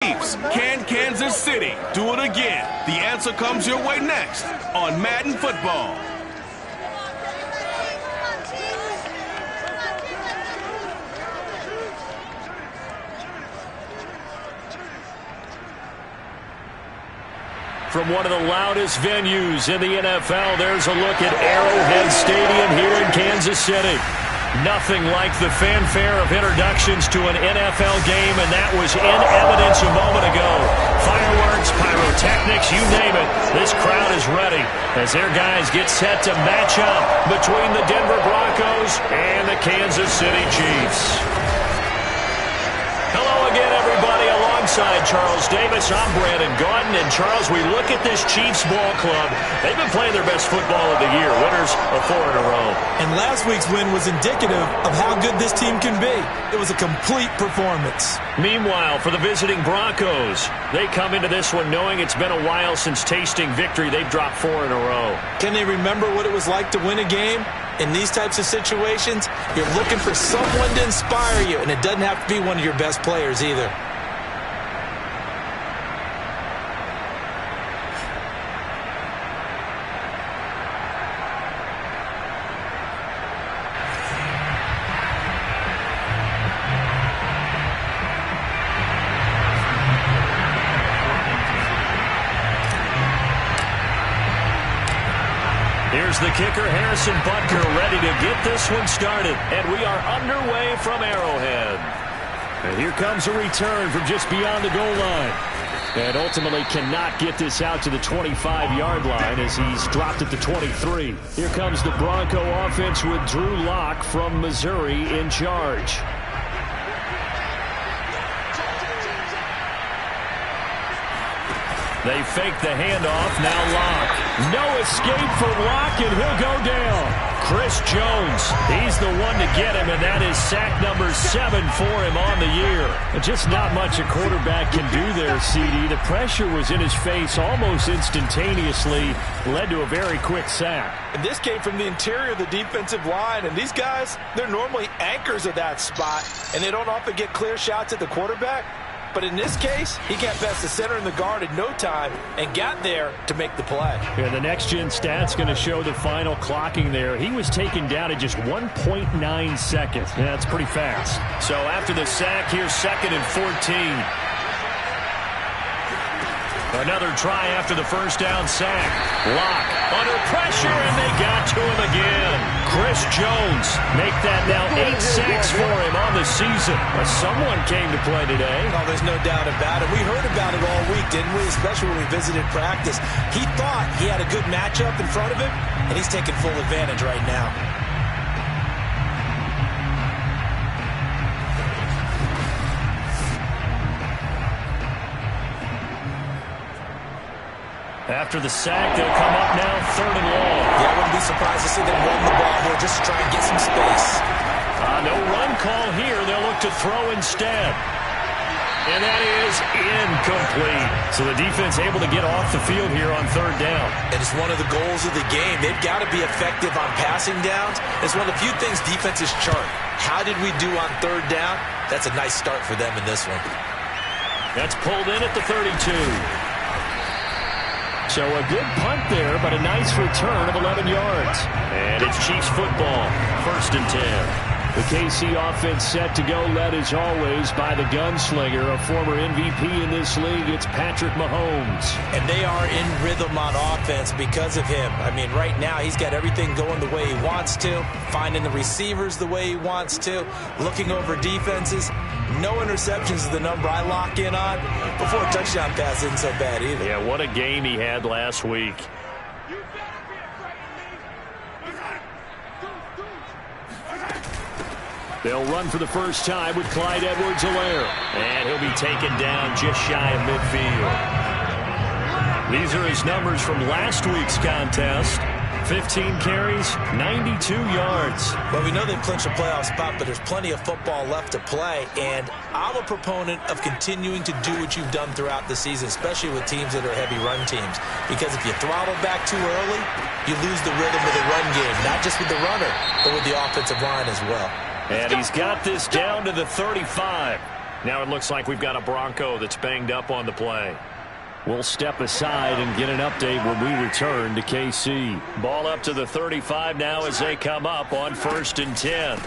Chiefs? Can Kansas City do it again? The answer comes your way next on Madden Football. From one of the loudest venues in the NFL, there's a look at Arrowhead Stadium here in Kansas City. Nothing like the fanfare of introductions to an NFL game, and that was in evidence a moment ago. Fireworks, pyrotechnics, you name it. This crowd is ready as their guys get set to match up between the Denver Broncos and the Kansas City Chiefs. Hello again, everybody. Alongside Charles Davis, I'm Brandon Gaudin. And Charles, we look at this Chiefs ball club. They've been playing their best football of the year. Winners of 4 in a row. And last week's win was indicative of how good this team can be. It was a complete performance. Meanwhile, for the visiting Broncos, they come into this one knowing it's been a while since tasting victory. They've dropped 4 in a row. Can they remember what it was like to win a game? In these types of situations, you're looking for someone to inspire you, and it doesn't have to be one of your best players either. Here's the kicker, Harrison Butker, ready to get this one started. And we are underway from Arrowhead. And here comes a return from just beyond the goal line. And ultimately cannot get this out to the 25-yard line as he's dropped at the 23. Here comes the Bronco offense with Drew Lock from Missouri in charge. They fake the handoff, now Lock. No escape for Lock, and he'll go down. Chris Jones, he's the one to get him, and that is sack number 7 for him on the year. Just not much a quarterback can do there, CD. The pressure was in his face almost instantaneously, led to a very quick sack. And this came from the interior of the defensive line, and these guys, they're normally anchors of that spot, and they don't often get clear shots at the quarterback. But in this case, he got past the center and the guard in no time and got there to make the play. Yeah, the next-gen stat's going to show the final clocking there. He was taken down in just 1.9 seconds. Yeah, that's pretty fast. So after the sack, here's 2nd and 14. Another try after the first down sack. Lock under pressure, and they got to him again. Chris Jones make that now 8 sacks for him on the season. Someone came to play today. Oh, there's no doubt about it. We heard about it all week, didn't we? Especially when we visited practice. He thought he had a good matchup in front of him, and he's taking full advantage right now. After the sack, they'll come up now 3rd and long. Yeah, I wouldn't be surprised to see them run the ball here just to try and get some space. No run call here. They'll look to throw instead. And that is incomplete. So the defense able to get off the field here on 3rd down. And it's one of the goals of the game. They've got to be effective on passing downs. It's one of the few things defenses chart. How did we do on 3rd down? That's a nice start for them in this one. That's pulled in at the 32. So a good punt there, but a nice return of 11 yards. And it's Chiefs football, 1st and 10. The KC offense set to go, led as always by the gunslinger, a former MVP in this league. It's Patrick Mahomes. And they are in rhythm on offense because of him. I mean, right now he's got everything going the way he wants to, finding the receivers the way he wants to, looking over defenses. No interceptions is the number I lock in on. Before a touchdown pass isn't so bad either. Yeah, what a game he had last week. They'll run for the first time with Clyde Edwards-Helaire. And he'll be taken down just shy of midfield. These are his numbers from last week's contest. 15 carries, 92 yards. Well, we know they clinched a playoff spot, but there's plenty of football left to play. And I'm a proponent of continuing to do what you've done throughout the season, especially with teams that are heavy run teams. Because if you throttle back too early, you lose the rhythm of the run game, not just with the runner, but with the offensive line as well. And he's got this down to the 35. Now it looks like we've got a Bronco that's banged up on the play. We'll step aside and get an update when we return to KC. Ball up to the 35 now as they come up on 1st and 10.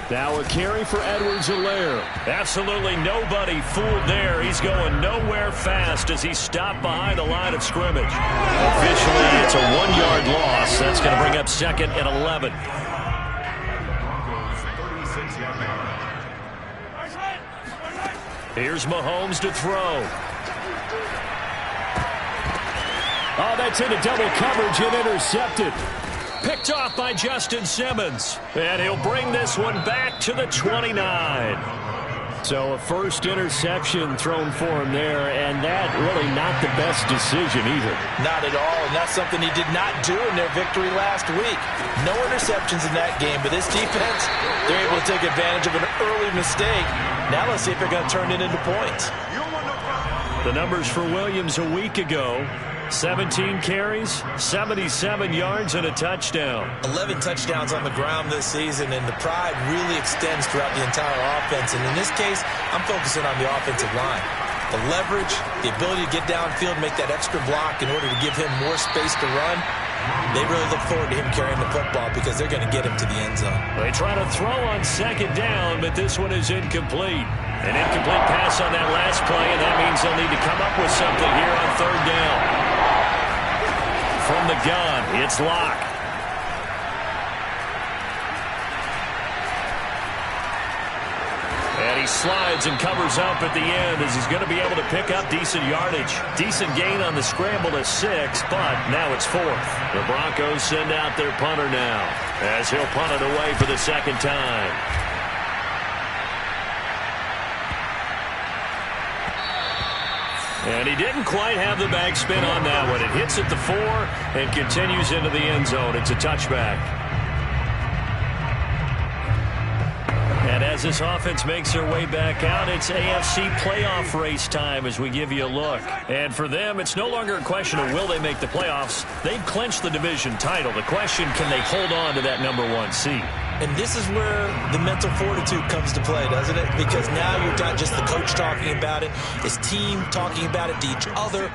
Now a carry for Edwards-Helaire. Absolutely nobody fooled there. He's going nowhere fast as he's stopped behind the line of scrimmage. Officially, it's a 1-yard loss. That's going to bring up 2nd and 11. Here's Mahomes to throw. Oh, that's into double coverage and intercepted. Picked off by Justin Simmons. And he'll bring this one back to the 29. So a first interception thrown for him there, and that really not the best decision either. Not at all, and that's something he did not do in their victory last week. No interceptions in that game, but this defense, they're able to take advantage of an early mistake. Now let's see if they're going to turn it into points. The numbers for Williams a week ago: 17 carries, 77 yards, and a touchdown. 11 touchdowns on the ground this season, and the pride really extends throughout the entire offense. And in this case, I'm focusing on the offensive line. The leverage, the ability to get downfield, make that extra block in order to give him more space to run. They really look forward to him carrying the football because they're going to get him to the end zone. They try to throw on 2nd down, but this one is incomplete. An incomplete pass on that last play, and that means they'll need to come up with something here on 3rd down. From the gun, it's Locke. And he slides and covers up at the end as he's going to be able to pick up decent yardage. Decent gain on the scramble to 6, but now it's 4th. The Broncos send out their punter now as he'll punt it away for the 2nd time. And he didn't quite have the backspin on that one. It hits at the 4 and continues into the end zone. It's a touchback. And as this offense makes their way back out, it's AFC playoff race time as we give you a look. And for them, it's no longer a question of will they make the playoffs. They've clinched the division title. The question, can they hold on to that #1 seed? And this is where the mental fortitude comes to play, doesn't it? Because now you're not just the coach talking about it, his team talking about it to each other,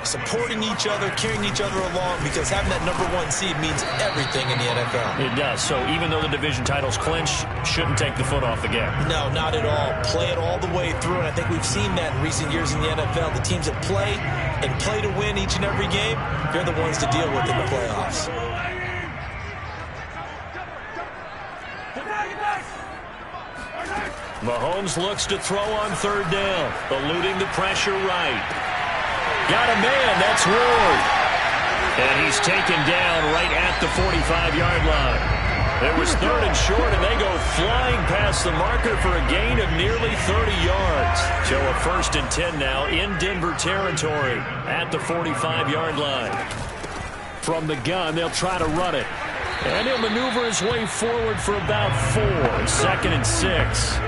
supporting each other, carrying each other along, because having that #1 seed means everything in the NFL. It does. So even though the division title's clinched, shouldn't take the foot off the gas. No, not at all. Play it all the way through, and I think we've seen that in recent years in the NFL. The teams that play and play to win each and every game, they're the ones to deal with in the playoffs. Mahomes looks to throw on 3rd down, eluding the pressure right. Got a man, that's Ward. And he's taken down right at the 45-yard line. It was 3rd and short, and they go flying past the marker for a gain of nearly 30 yards. So a 1st and 10 now in Denver territory at the 45-yard line. From the gun, they'll try to run it. And he'll maneuver his way forward for about 4. 2nd and 6.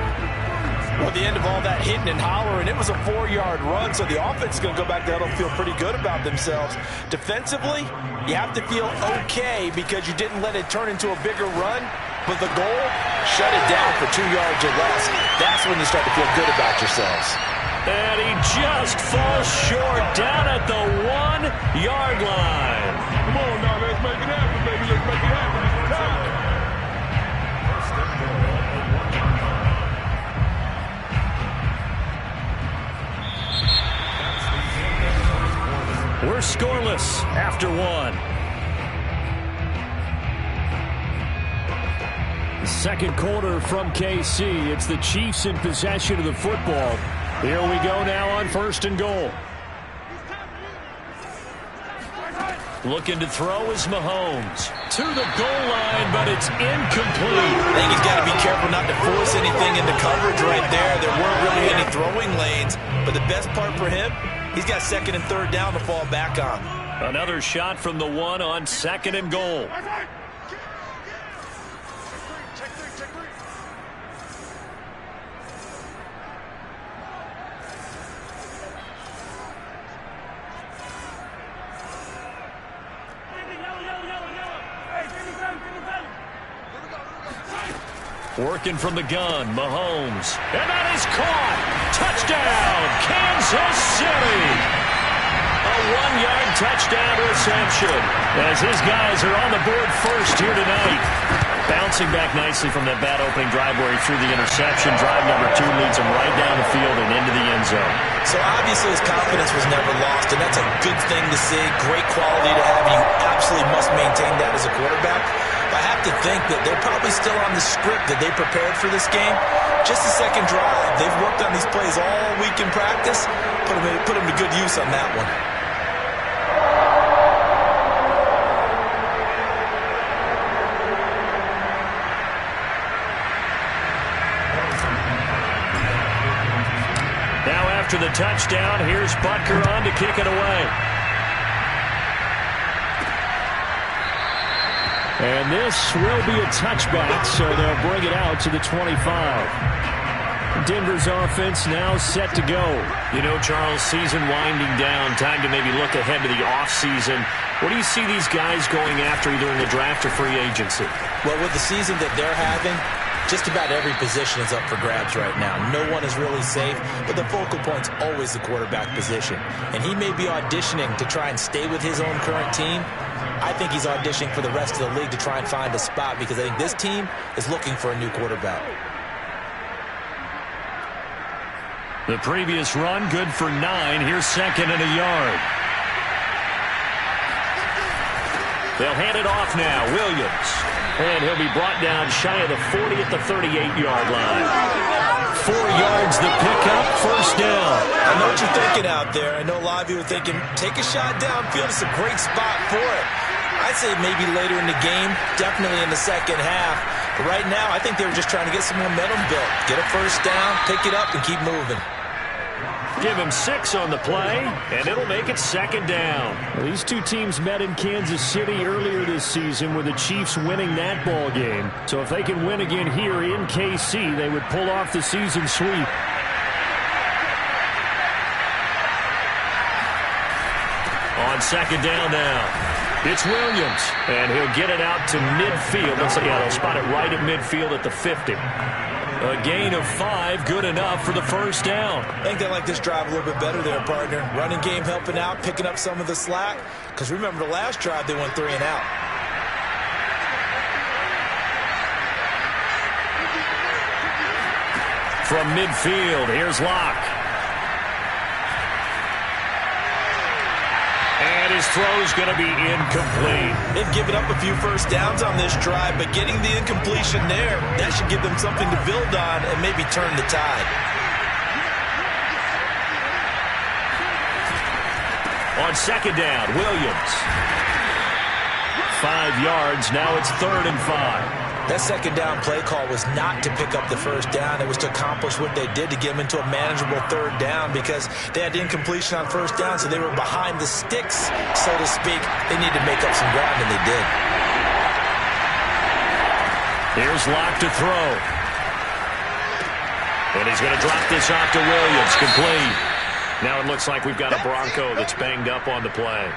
Well, at the end of all that hitting and hollering, it was a 4-yard run, so the offense is going to go back there and feel pretty good about themselves. Defensively, you have to feel okay because you didn't let it turn into a bigger run, but the goal, shut it down for 2 yards or less. That's when you start to feel good about yourselves. And he just falls short down at the 1-yard line. Come on now, let's make it happen, baby. Let's make it happen. It's time. We're scoreless after 1. The 2nd quarter from KC. It's the Chiefs in possession of the football. Here we go now on 1st and goal. Looking to throw is Mahomes. To the goal line, but it's incomplete. I think he's got to be careful not to force anything into coverage right there. There weren't really any throwing lanes, but the best part for him, he's got 2nd and 3rd down to fall back on. Another shot from the 1 on 2nd and goal. Working from the gun, Mahomes. And that is caught. Touchdown, Kansas City. A 1-yard touchdown reception as his guys are on the board first here tonight. Bouncing back nicely from that bad opening drive where he threw the interception. Drive number 2 leads him right down the field and into the end zone. So obviously his confidence was never lost, and that's a good thing to see. Great quality to have. You absolutely must maintain that as a quarterback. But I have to think that they're probably still on the script that they prepared for this game. Just the second drive. They've worked on these plays all week in practice. Put them to good use on that one. After the touchdown, here's Butker on to kick it away. And this will be a touchback, so they'll bring it out to the 25. Denver's offense now set to go. You know, Charles, season winding down, time to maybe look ahead to the offseason. What do you see these guys going after either in the draft or free agency? Well, with the season that they're having, just about every position is up for grabs right now. No one is really safe, but the focal point's always the quarterback position. And he may be auditioning to try and stay with his own current team. I think he's auditioning for the rest of the league to try and find a spot because I think this team is looking for a new quarterback. The previous run, good for 9. Here's second and a yard. They'll hand it off now. Williams. And he'll be brought down shy of the 40 at the 38-yard line. 4 yards the pickup, first down. I know what you're thinking out there. I know a lot of you are thinking, take a shot downfield. It's a great spot for it. I'd say maybe later in the game, definitely in the second half. But right now, I think they were just trying to get some momentum built. Get a first down, pick it up, and keep moving. Give him 6 on the play, and it'll make it second down. Well, these two teams met in Kansas City earlier this season with the Chiefs winning that ball game. So if they can win again here in KC, they would pull off the season sweep. On second down now, it's Williams, and he'll get it out to midfield. They'll spot it right at midfield at the 50. A gain of 5, good enough for the first down. I think they like this drive a little bit better there, partner. Running game helping out, picking up some of the slack. Because remember the last drive, they went 3 and out. From midfield, here's Locke. And his throw's going to be incomplete. They've given up a few first downs on this drive, but getting the incompletion there, that should give them something to build on and maybe turn the tide. On second down, Williams. 5 yards, now it's 3rd and 5. That second down play call was not to pick up the first down. It was to accomplish what they did to get them into a manageable 3rd down because they had incompletion on first down, so they were behind the sticks, so to speak. They needed to make up some ground, and they did. Here's Locke to throw. And he's going to drop this off to Williams, complete. Now it looks like we've got a Bronco that's banged up on the play.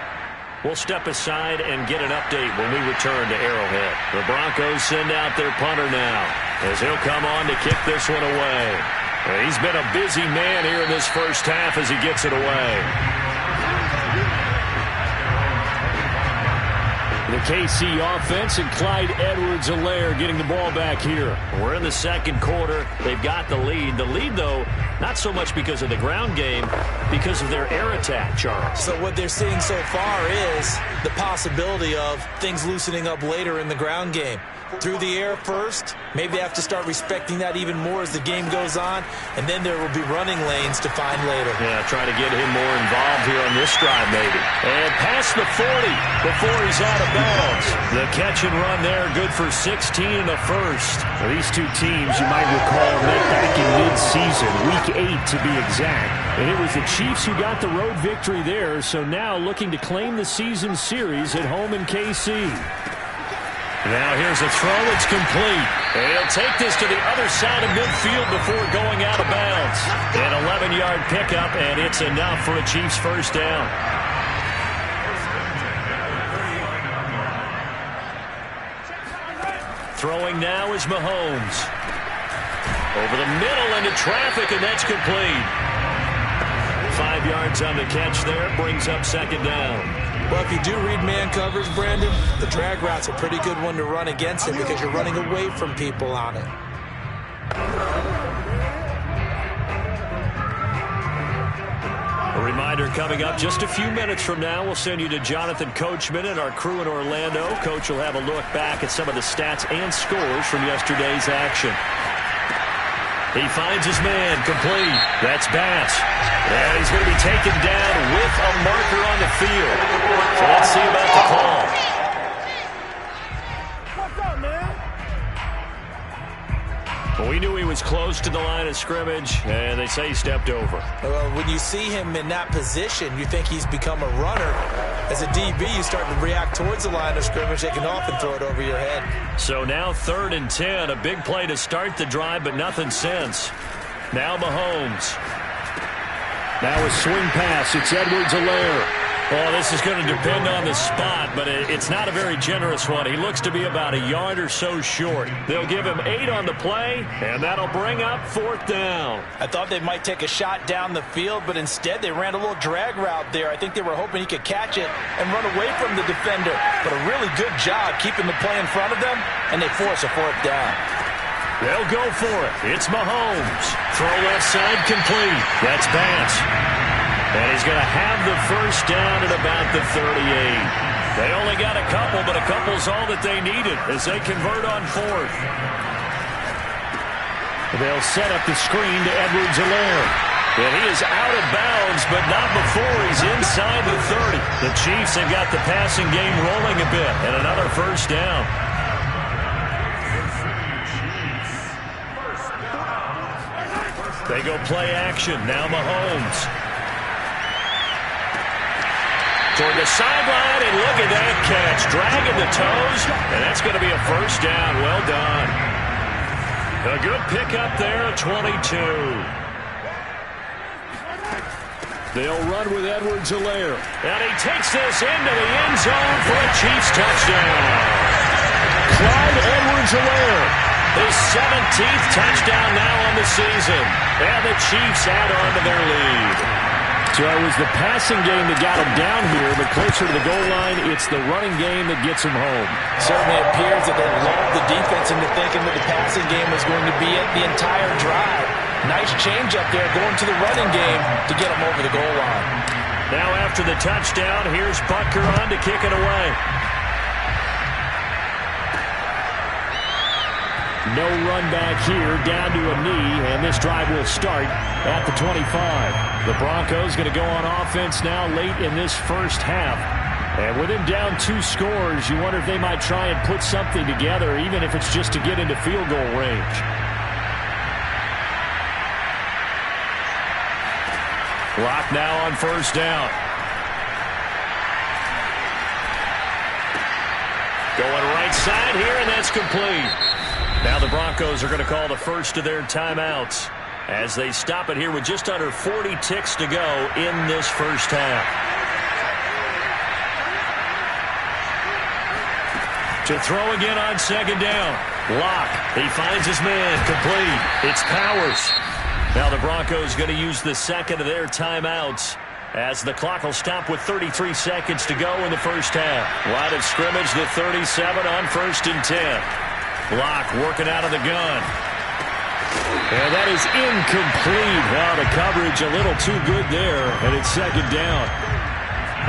We'll step aside and get an update when we return to Arrowhead. The Broncos send out their punter now as he'll come on to kick this one away. He's been a busy man here in this first half as he gets it away. The KC offense and Clyde Edwards-Helaire getting the ball back here. We're in the second quarter. They've got the lead. The lead, though, not so much because of the ground game, because of their air attack, Charles. So what they're seeing so far is the possibility of things loosening up later in the ground game. Through the air first, maybe they have to start respecting that even more as the game goes on, and then there will be running lanes to find later. Yeah, try to get him more involved here on this drive maybe. And past the 40 before he's out of bounds. The catch and run there, good for 16 and a first. Well, these two teams, you might recall, met back in mid-season, week 8 to be exact. And it was the Chiefs who got the road victory there, so now looking to claim the season series at home in KC. Now here's a throw. It's complete. And he'll take this to the other side of midfield before going out of bounds. An 11-yard pickup, and it's enough for a Chiefs first down. Throwing now is Mahomes. Over the middle into traffic, and that's complete. 5 yards on the catch there, brings up second down. Well, if you do read man covers, Brandon, the drag route's a pretty good one to run against it because you're running away from people on it. A reminder coming up just a few minutes from now, we'll send you to Jonathan Coachman and our crew in Orlando. Coach will have a look back at some of the stats and scores from yesterday's action. He finds his man, complete. That's Bass. And he's going to be taken down with a marker on the field. So let's see about the call. What's up, man? Well, we knew he was close to the line of scrimmage, and they say he stepped over. Well, when you see him in that position, you think he's become a runner. As a DB, you start to react towards the line of scrimmage. They can often throw it over your head. So now 3rd and 10, a big play to start the drive, but nothing since. Now Mahomes. Now a swing pass. It's Edwards-Helaire. Well, this is going to depend on the spot, but it's not a very generous one. He looks to be about a yard or so short. They'll give him 8 on the play, and that'll bring up 4th down. I thought they might take a shot down the field, but instead they ran a little drag route there. I think they were hoping he could catch it and run away from the defender. But a really good job keeping the play in front of them, and they force a 4th down. They'll go for it. It's Mahomes. Throw left side complete. That's Bass. And he's going to have the first down at about the 38. They only got a couple, but a couple's all that they needed as they convert on 4th. They'll set up the screen to Edwards-Helaire. And he is out of bounds, but not before he's inside the 30. The Chiefs have got the passing game rolling a bit, and another first down. They go play action. Now Mahomes. Toward the sideline, and look at that catch. Dragging the toes, and that's going to be a first down. Well done. A good pickup there at 22. They'll run with Edwards-Helaire. And he takes this into the end zone for a Chiefs touchdown. Clyde Edwards-Helaire. His 17th touchdown now on the season. And the Chiefs add on to their lead. So it was the passing game that got him down here, but closer to the goal line, it's the running game that gets him home. Certainly appears that they lulled the defense into thinking that the passing game was going to be it the entire drive. Nice change up there going to the running game to get him over the goal line. Now after the touchdown, here's Butker on to kick it away. No run back here, down to a knee, and this drive will start at the 25. The Broncos going to go on offense now late in this first half. And with him down 2 scores, you wonder if they might try and put something together, even if it's just to get into field goal range. Lock now on first down. Going right side here, and that's complete. Now the Broncos are going to call the first of their timeouts as they stop it here with just under 40 ticks to go in this first half. To throw again on second down. Lock. He finds his man. Complete. It's Powers. Now the Broncos going to use the second of their timeouts as the clock will stop with 33 seconds to go in the first half. Line of scrimmage, the 37 on 1st and 10. Lock working out of the gun. And that is incomplete. Well, the coverage a little too good there, and it's second down.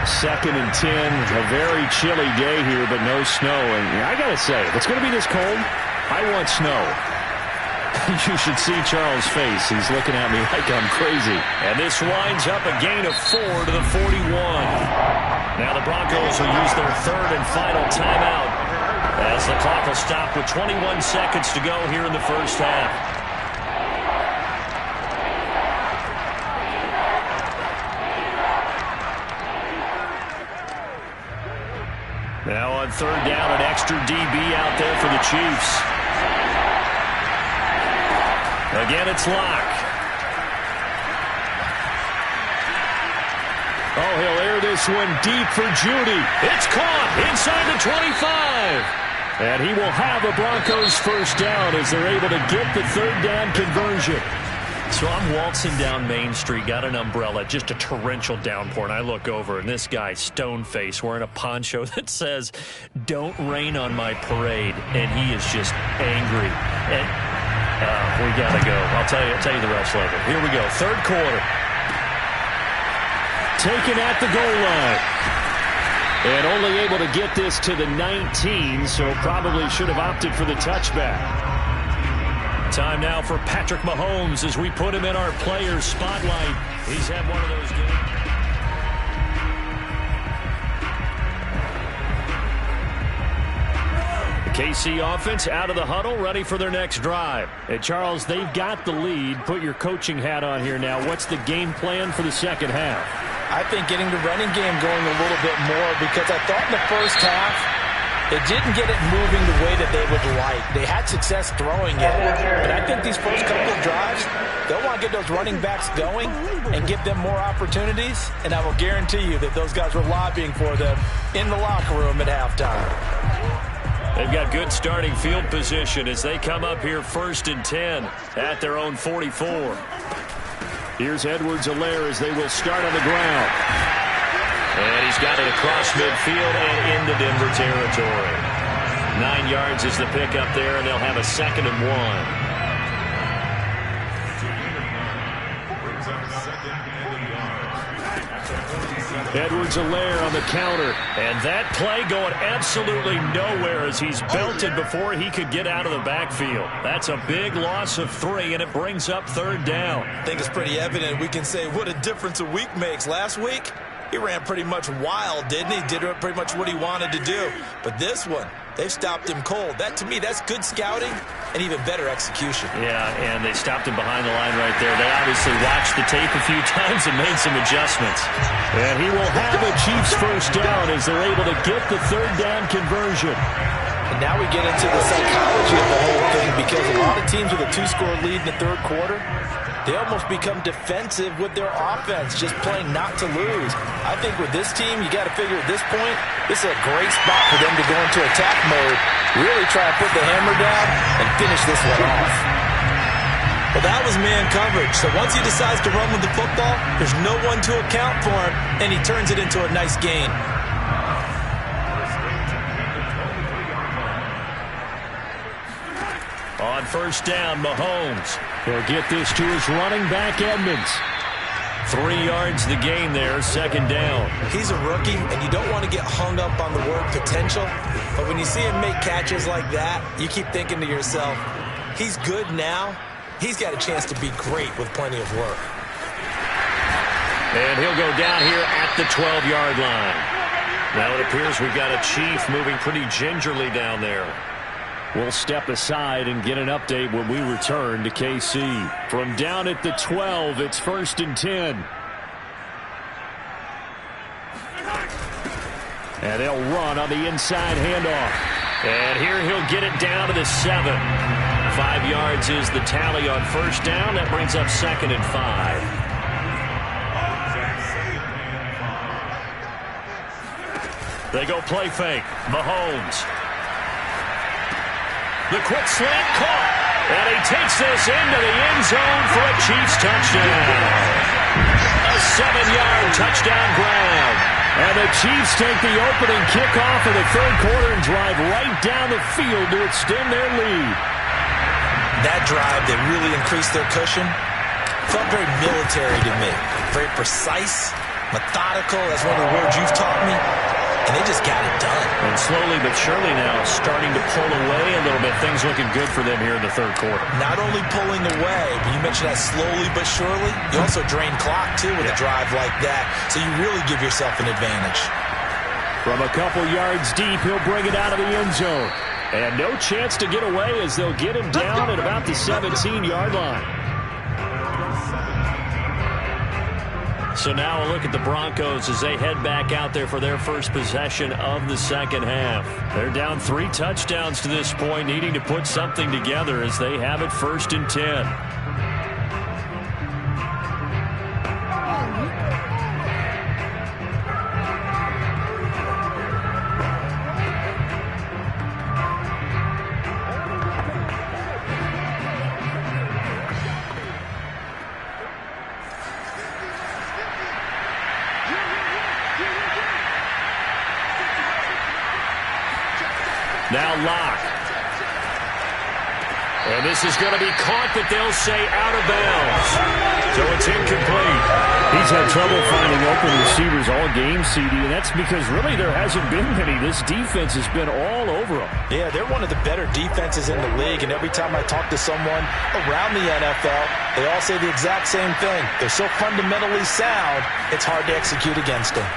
2nd and 10, a very chilly day here, but no snow. And I got to say, if it's going to be this cold, I want snow. You should see Charles' face. He's looking at me like I'm crazy. And this winds up a gain of 4 to the 41. Now the Broncos will use their 3rd and final timeout as the clock will stop with 21 seconds to go here in the first half. Now on 3rd down, an extra DB out there for the Chiefs. Again, it's Lock. Oh, he'll air this one deep for Judy. It's caught inside the 25. And he will have a Broncos first down as they're able to get the third down conversion. So I'm waltzing down Main Street, got an umbrella, just a torrential downpour, and I look over, and this guy, stone-faced, wearing a poncho that says, "Don't rain on my parade," and he is just angry. And we got to go. I'll tell you the rest later. Here we go, third quarter. Taken at the goal line. And only able to get this to the 19, so probably should have opted for the touchback. Time now for Patrick Mahomes as we put him in our players' spotlight. He's had one of those games. The KC offense out of the huddle, ready for their next drive. Hey, Charles, they've got the lead. Put your coaching hat on here now. What's the game plan for the second half? I think getting the running game going a little bit more, because I thought in the first half they didn't get it moving the way that they would like. They had success throwing it. But I think these first couple of drives, they'll want to get those running backs going and give them more opportunities. And I will guarantee you that those guys were lobbying for them in the locker room at halftime. They've got good starting field position as they come up here 1st and 10 at their own 44. Here's Edwards-Helaire as they will start on the ground. And he's got it across midfield and into Denver territory. 9 yards is the pickup there, and they'll have a 2nd and 1. Edwards-Helaire on the counter. And that play going absolutely nowhere as he's belted before he could get out of the backfield. That's a big loss of 3, and it brings up 3rd down. I think it's pretty evident. We can say what a difference a week makes. Last week, he ran pretty much wild, didn't he? Did pretty much what he wanted to do. But this one, they've stopped him cold. That, to me, that's good scouting and even better execution. Yeah, and they stopped him behind the line right there. They obviously watched the tape a few times and made some adjustments. And he will have a Chiefs first down as they're able to get the 3rd down conversion. And now we get into the psychology of the whole thing, because a lot of teams with a 2-score lead in the 3rd quarter, they almost become defensive with their offense, just playing not to lose. I think with this team, you got to figure at this point, this is a great spot for them to go into attack mode, really try to put the hammer down and finish this one off. Well, that was man coverage. So once he decides to run with the football, there's no one to account for him, and he turns it into a nice gain. On 1st down, Mahomes. He'll get this to his running back, Edmonds. 3 yards the gain there, 2nd down. He's a rookie, and you don't want to get hung up on the word potential. But when you see him make catches like that, you keep thinking to yourself, he's good now. He's got a chance to be great with plenty of work. And he'll go down here at the 12-yard line. Now it appears we've got a Chief moving pretty gingerly down there. We'll step aside and get an update when we return to KC. From down at the 12, it's 1st and 10. And they'll run on the inside handoff. And here he'll get it down to the 7. 5 yards is the tally on 1st down. That brings up 2nd and 5. They go play fake. Mahomes. The quick slant caught. And he takes this into the end zone for a Chiefs touchdown. A 7-yard touchdown grab. And the Chiefs take the opening kickoff of the 3rd quarter and drive right down the field to extend their lead. That drive, they really increased their cushion. Felt very military to me. Very precise, methodical, that's one of the words you've taught me. And they just got it done. And slowly but surely now starting to pull away a little bit. Things looking good for them here in the 3rd quarter. Not only pulling away, but you mentioned that slowly but surely. You also drain clock, too, with a drive like that. So you really give yourself an advantage. From a couple yards deep, he'll bring it out of the end zone. And no chance to get away as they'll get him down at about the 17-yard line. So now a look at the Broncos as they head back out there for their first possession of the second half. They're down 3 touchdowns to this point, needing to put something together as they have it 1st and 10. Now Locke. And this is going to be caught, but they'll say out of bounds. So it's incomplete. He's had trouble finding open receivers all game, CD, and that's because really there hasn't been many. This defense has been all over them. Yeah, they're one of the better defenses in the league, and every time I talk to someone around the NFL, they all say the exact same thing. They're so fundamentally sound, it's hard to execute against them.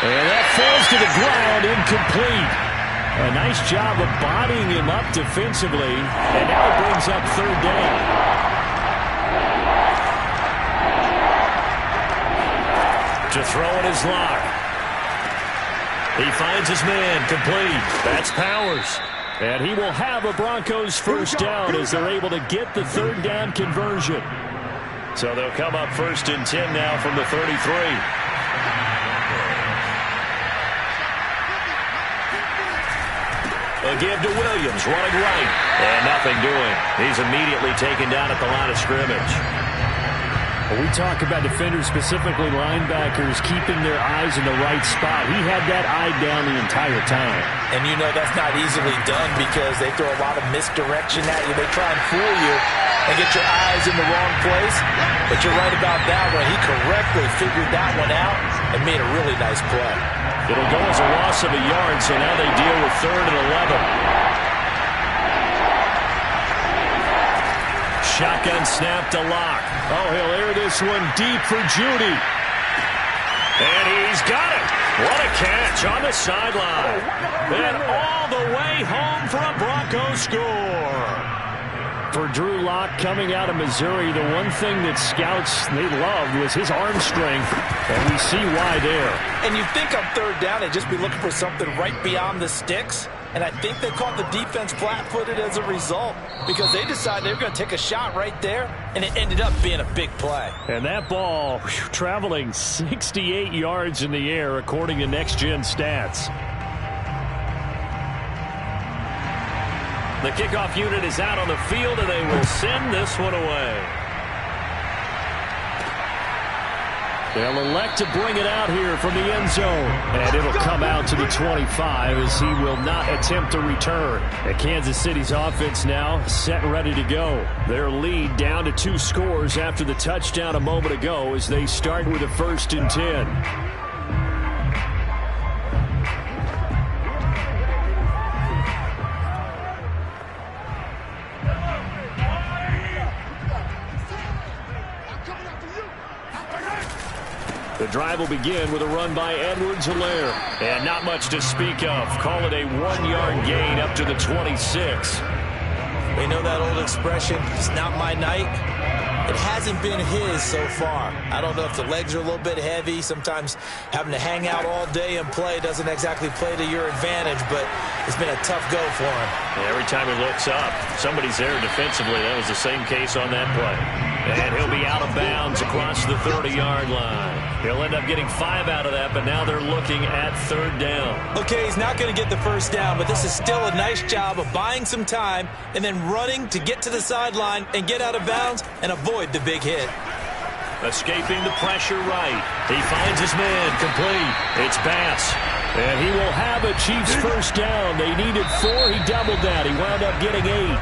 And that falls to the ground, incomplete. A nice job of bodying him up defensively, and now it brings up third down. To throw it is Locke. He finds his man, complete. That's Powers. And he will have a Broncos first down as they're able to get the third down conversion. So they'll come up 1st and 10 now from the 33. A give to Williams, running right. And nothing doing. He's immediately taken down at the line of scrimmage. When we talk about defenders, specifically linebackers, keeping their eyes in the right spot. He had that eye down the entire time. And you know that's not easily done because they throw a lot of misdirection at you. They try and fool you and get your eyes in the wrong place. But you're right about that one. He correctly figured that one out and made a really nice play. It'll go as a loss of a yard, so now they deal with 3rd and 11. Shotgun snap to Locke. Oh, he'll air this one deep for Judy. And he's got it. What a catch on the sideline. And all the way home for a Broncos score. For Drew Lock coming out of Missouri, the one thing that scouts they loved was his arm strength, and we see why there. And you think on 3rd down they'd just be looking for something right beyond the sticks, and I think they caught the defense flat-footed as a result because they decided they were going to take a shot right there, and it ended up being a big play. And that ball traveling 68 yards in the air according to Next Gen Stats. The kickoff unit is out on the field, and they will send this one away. They'll elect to bring it out here from the end zone. And it'll come out to the 25 as he will not attempt to return. And Kansas City's offense now set and ready to go. Their lead down to 2 scores after the touchdown a moment ago as they start with a 1st and 10. The drive will begin with a run by Edwards-Helaire. And not much to speak of. Call it a 1-yard gain up to the 26. We know that old expression, it's not my night. It hasn't been his so far. I don't know if the legs are a little bit heavy. Sometimes having to hang out all day and play doesn't exactly play to your advantage, but it's been a tough go for him. Yeah, every time he looks up, somebody's there defensively. That was the same case on that play. And he'll be out of bounds across the 30-yard line. He'll end up getting 5 out of that, but now they're looking at 3rd down. Okay, he's not going to get the first down, but this is still a nice job of buying some time and then running to get to the sideline and get out of bounds and avoid the big hit. Escaping the pressure right. He finds his man, complete. It's Bass. And he will have a Chiefs first down. They needed 4. He doubled that. He wound up getting 8.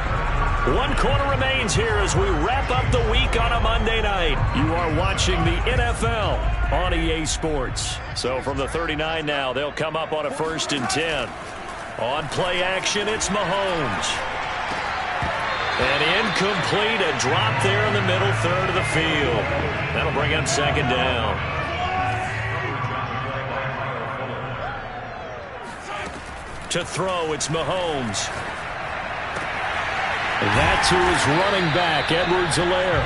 1 quarter remains here as we wrap up the week on a Monday night. You are watching the NFL on EA Sports. So from the 39 now, they'll come up on a 1st and 10. On play action, it's Mahomes. And incomplete, a drop there in the middle third of the field. That'll bring up 2nd down. To throw, it's Mahomes. That's who is running back, Edwards-Helaire.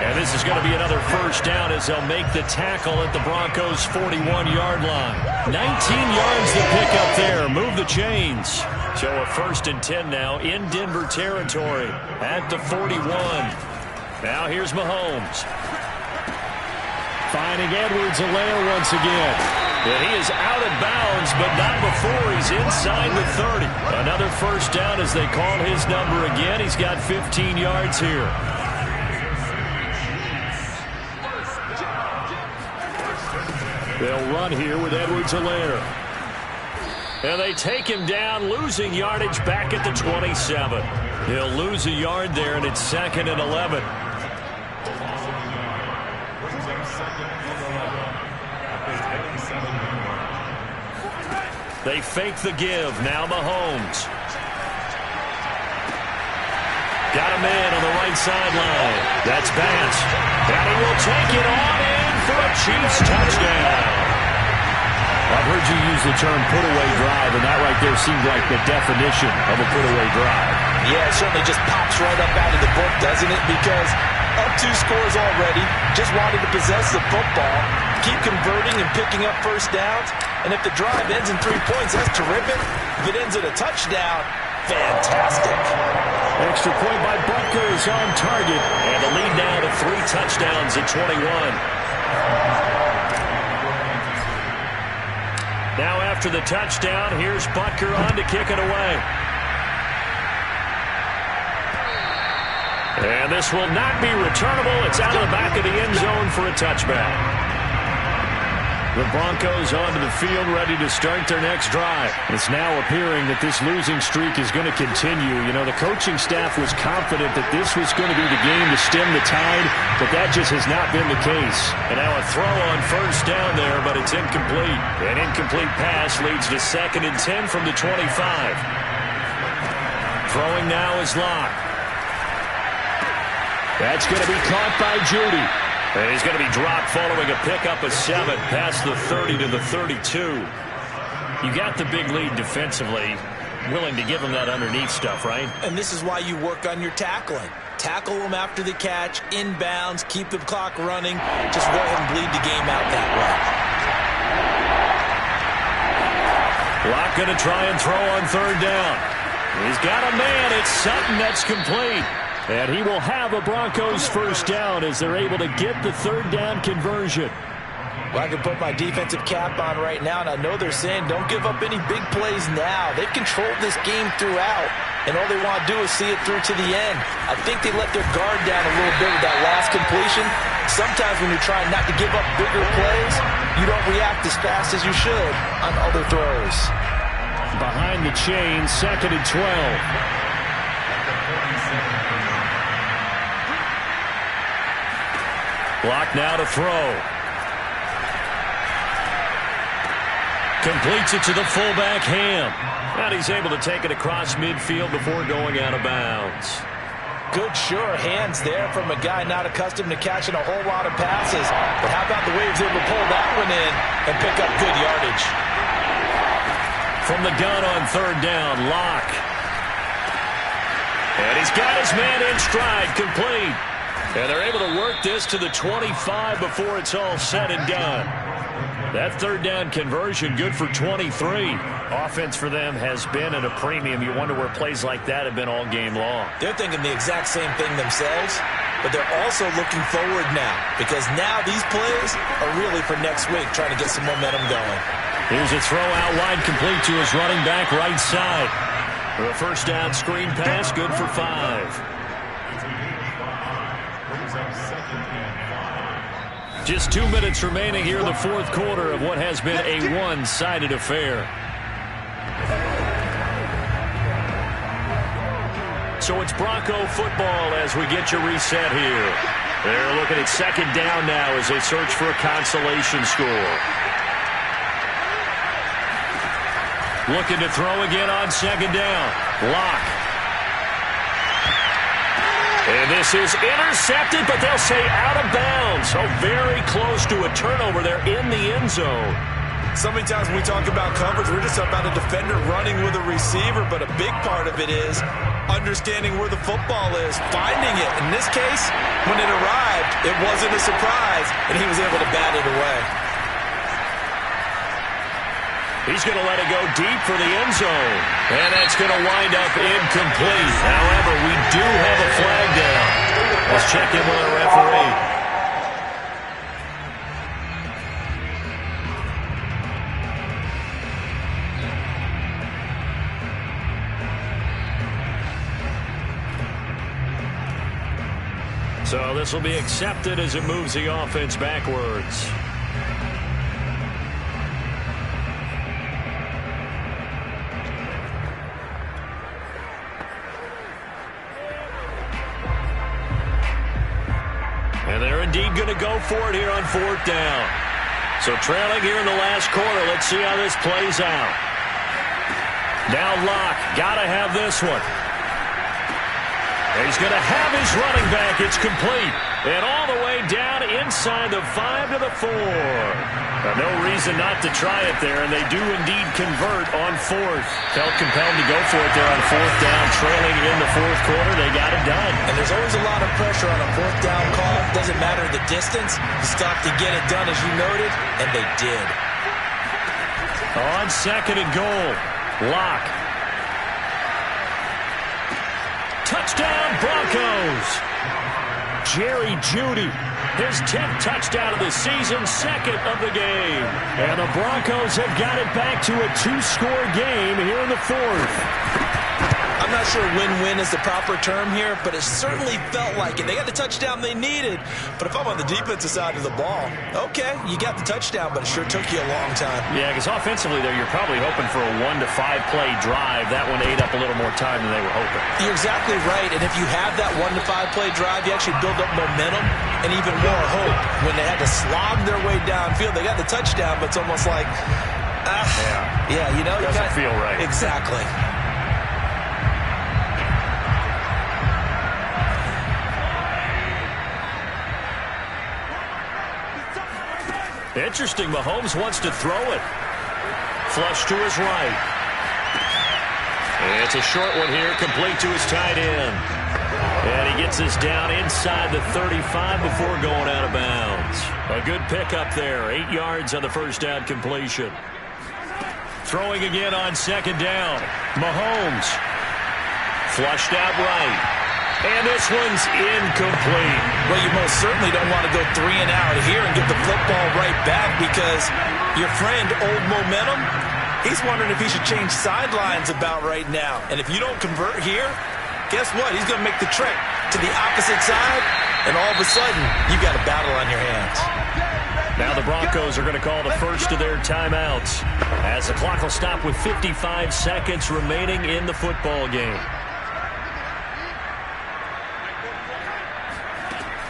And this is going to be another first down as they'll make the tackle at the Broncos' 41-yard line. 19 yards to pick up there. Move the chains. So a 1st and 10 now in Denver territory at the 41. Now here's Mahomes. Finding Edwards-Helaire once again. And he is out of bounds, but not before he's inside the 30. Another first down as they call his number again. He's got 15 yards here. They'll run here with Edwards-Helaire. And they take him down, losing yardage back at the 27. He'll lose a yard there, and it's 2nd and 11. They fake the give. Now Mahomes. Got a man on the right sideline. That's Bass. And he will take it on in for a Chiefs touchdown. I've heard you use the term put-away drive, and that right there seemed like the definition of a put-away drive. Yeah, it certainly just pops right up out of the book, doesn't it? Because up 2 scores already, just wanted to possess the football, keep converting and picking up first downs, and if the drive ends in 3 points, that's terrific. If it ends in a touchdown, fantastic. Extra point by Butker is on target, and the lead now to 3 touchdowns at 21. Now after the touchdown, here's Butker on to kick it away. And this will not be returnable. It's out of the back of the end zone for a touchback. The Broncos onto the field, ready to start their next drive. It's now appearing that this losing streak is going to continue. You know, the coaching staff was confident that this was going to be the game to stem the tide, but that just has not been the case. And now a throw on first down there, but it's incomplete. An incomplete pass leads to 2nd and 10 from the 25. Throwing now is Locke. That's going to be caught by Judy. And he's going to be dropped following a pickup of 7 past the 30 to the 32. You got the big lead defensively, willing to give him that underneath stuff, right? And this is why you work on your tackling. Tackle them after the catch, inbounds, keep the clock running. Just go ahead and bleed the game out that way. Locke going to try and throw on 3rd down. He's got a man. It's Sutton that's complete. And he will have a Broncos first down as they're able to get the 3rd down conversion. Well, I can put my defensive cap on right now, and I know they're saying don't give up any big plays now. They've controlled this game throughout, and all they want to do is see it through to the end. I think they let their guard down a little bit with that last completion. Sometimes when you're trying not to give up bigger plays, you don't react as fast as you should on other throws. Behind the chain, 2nd and 12. Locke now to throw. Completes it to the fullback, Ham. And he's able to take it across midfield before going out of bounds. Good, sure hands there from a guy not accustomed to catching a whole lot of passes. But how about the way he was able to pull that one in and pick up good yardage? From the gun on 3rd down, Locke. And he's got his man in stride, complete. And they're able to work this to the 25 before it's all said and done. That 3rd down conversion good for 23. Offense for them has been at a premium. You wonder where plays like that have been all game long. They're thinking the exact same thing themselves, but they're also looking forward now because now these plays are really for next week, trying to get some momentum going. Here's a throw out wide, complete to his running back right side. For a first down screen pass, good for 5. Just 2 minutes remaining here in the 4th quarter of what has been a one-sided affair. So it's Bronco football as we get you reset here. They're looking at 2nd down now as they search for a consolation score. Looking to throw again on 2nd down. Locke. And this is intercepted, but they'll say out of bounds. So very close to a turnover there in the end zone. So many times when we talk about coverage, we're just about a defender running with a receiver, but a big part of it is understanding where the football is, finding it. In this case, when it arrived, it wasn't a surprise, and he was able to bat it away. He's going to let it go deep for the end zone. And that's going to wind up incomplete. However, we do have a flag down. Let's check in with our referee. So this will be accepted as it moves the offense backwards. going to go for it here on 4th down. So trailing here in the last quarter. Let's see how this plays out. Now Locke, got to have this one. He's going to have his running back. It's complete. And all the way down inside the 5 to the 4. No reason not to try it there, and they do indeed convert on 4th. Felt compelled to go for it there on 4th down, trailing in the 4th quarter. They got it done. And there's always a lot of pressure on a 4th down call. Doesn't matter the distance. You still have to get it done, as you noted, and they did. On 2nd and goal, Locke. Touchdown, Broncos. Jerry Jeudy, his 10th touchdown of the season, 2nd of the game. And the Broncos have got it back to a 2-score game here in the 4th. I'm not sure win-win is the proper term here, but it certainly felt like it. They got the touchdown they needed. But if I'm on the defensive side of the ball, okay, you got the touchdown, but it sure took you a long time. Yeah, because offensively there, you're probably hoping for a 1 to 5 play drive. That one ate up a little more time than they were hoping. You're exactly right, and if you have that 1 to 5 play drive, you actually build up momentum and even more hope. When they had to slog their way downfield, they got the touchdown, but it's almost like, yeah, you know, doesn't feel right. Exactly. Interesting, Mahomes wants to throw it. Flush to his right. It's a short one here, complete to his tight end. And he gets us down inside the 35 before going out of bounds. A good pickup there, 8 yards on the first down completion. Throwing again on 2nd down. Mahomes. Flushed out right. And this one's incomplete. Well, you most certainly don't want to go 3 and out here and get the football right back, because your friend, Old Momentum, he's wondering if he should change sidelines about right now. And if you don't convert here, guess what? He's going to make the trek to the opposite side, and all of a sudden, you've got a battle on your hands. Now the Broncos are going to call the first of their timeouts, as the clock will stop with 55 seconds remaining in the football game.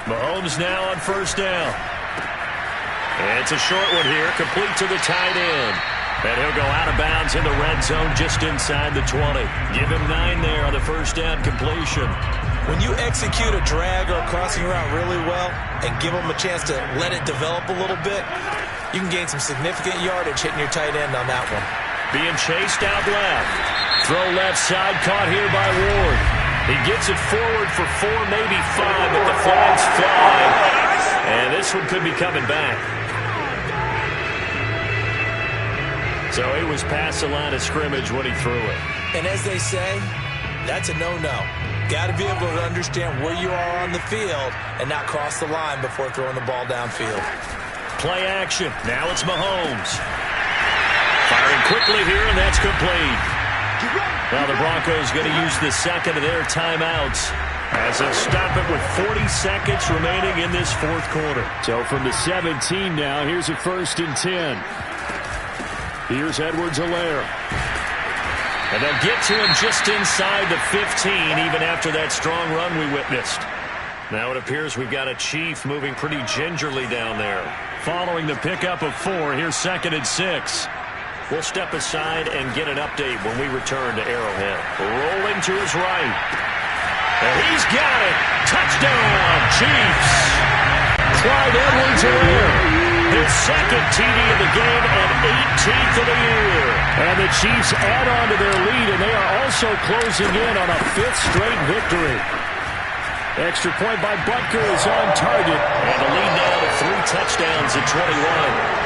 Mahomes now on 1st down. And it's a short one here, complete to the tight end. And he'll go out of bounds in the red zone just inside the 20. Give him 9 there on the 1st down completion. When you execute a drag or a crossing route really well and give them a chance to let it develop a little bit, you can gain some significant yardage hitting your tight end on that one. Being chased out left. Throw left side, caught here by Ward. He gets it forward for 4, maybe 5, but the flags fly. And this one could be coming back. So he was past the line of scrimmage when he threw it. And as they say, that's a no-no. Got to be able to understand where you are on the field and not cross the line before throwing the ball downfield. Play action. Now it's Mahomes. Firing quickly here, and that's complete. Now the Broncos going to use the 2nd of their timeouts as they'll stop it with 40 seconds remaining in this 4th quarter. So from the 17 now, here's a 1st and 10. Here's Edwards-Helaire. And they'll get to him just inside the 15, even after that strong run we witnessed. Now it appears we've got a Chief moving pretty gingerly down there. Following the pickup of 4, here's 2nd and 6. We'll step aside and get an update when we return to Arrowhead. Rolling to his right. And he's got it. Touchdown, Chiefs. Clyde Edwards-Helaire. His 2nd TD of the game and 18th of the year. And the Chiefs add on to their lead, and they are also closing in on a 5th straight victory. Extra point by Butker is on target. And the lead now to 3 touchdowns at 21.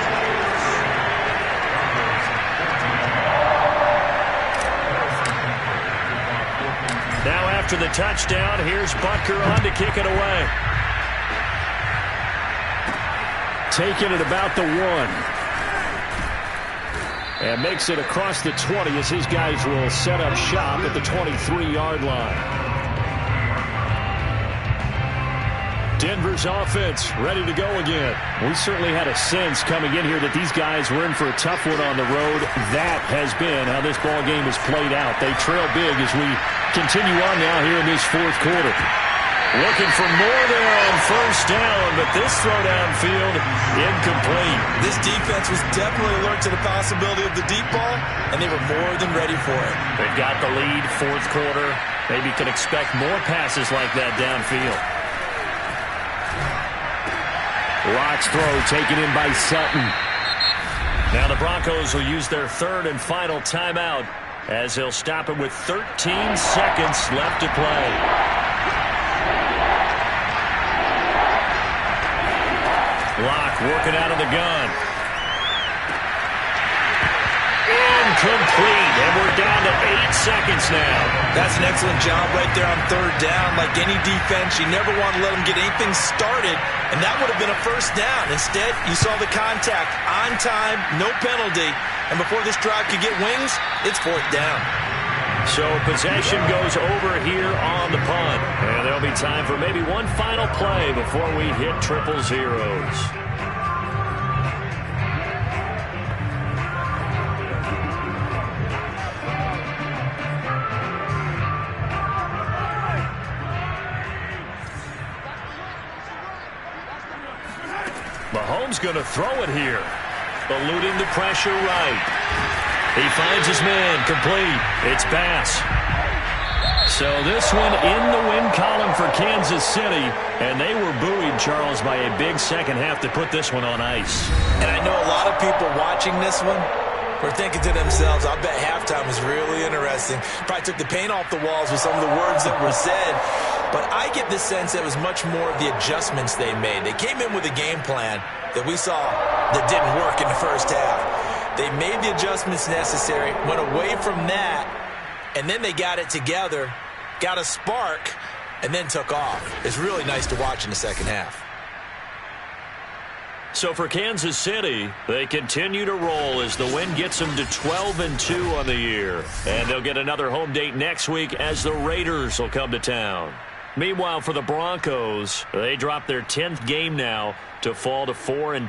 Now after the touchdown, here's Butker on to kick it away. Taking it about the 1. And makes it across the 20 as his guys will set up shop at the 23-yard line. Denver's offense ready to go again. We certainly had a sense coming in here that these guys were in for a tough one on the road. That has been how this ball game has played out. They trail big as we continue on now here in this 4th quarter. Looking for more there on first down, but this throw downfield incomplete. This defense was definitely alert to the possibility of the deep ball, and they were more than ready for it. They've got the lead, fourth quarter. Maybe can expect more passes like that downfield. Lock's throw taken in by Sutton. Now the Broncos will use their third and final timeout as they'll stop it with 13 seconds left to play. Lock working out of the gun. Incomplete, and we're down to 8 seconds now. That's an excellent job right there on third down. Like any defense, you never want to let them get anything started, and that would have been a first down. Instead, you saw the contact on time, no penalty, and before this drive could get wings, it's fourth down. So possession goes over here on the punt, and there'll be time for maybe one final play before we hit triple zeros. Mahomes going to throw it here. Eluding the pressure right. He finds his man, complete. It's pass. So this one in the win column for Kansas City, and they were buoyed, Charles, by a big second half to put this one on ice. And I know a lot of people watching this one were thinking to themselves, I bet halftime was really interesting. Probably took the paint off the walls with some of the words that were said. But I get the sense that it was much more of the adjustments they made. They came in with a game plan that we saw that didn't work in the first half. They made the adjustments necessary, went away from that, and then they got it together, got a spark, and then took off. It's really nice to watch in the second half. So for Kansas City, they continue to roll as the win gets them to 12-2 on the year. And they'll get another home date next week as the Raiders will come to town. Meanwhile, for the Broncos, they drop their 10th game now to fall to 4-2.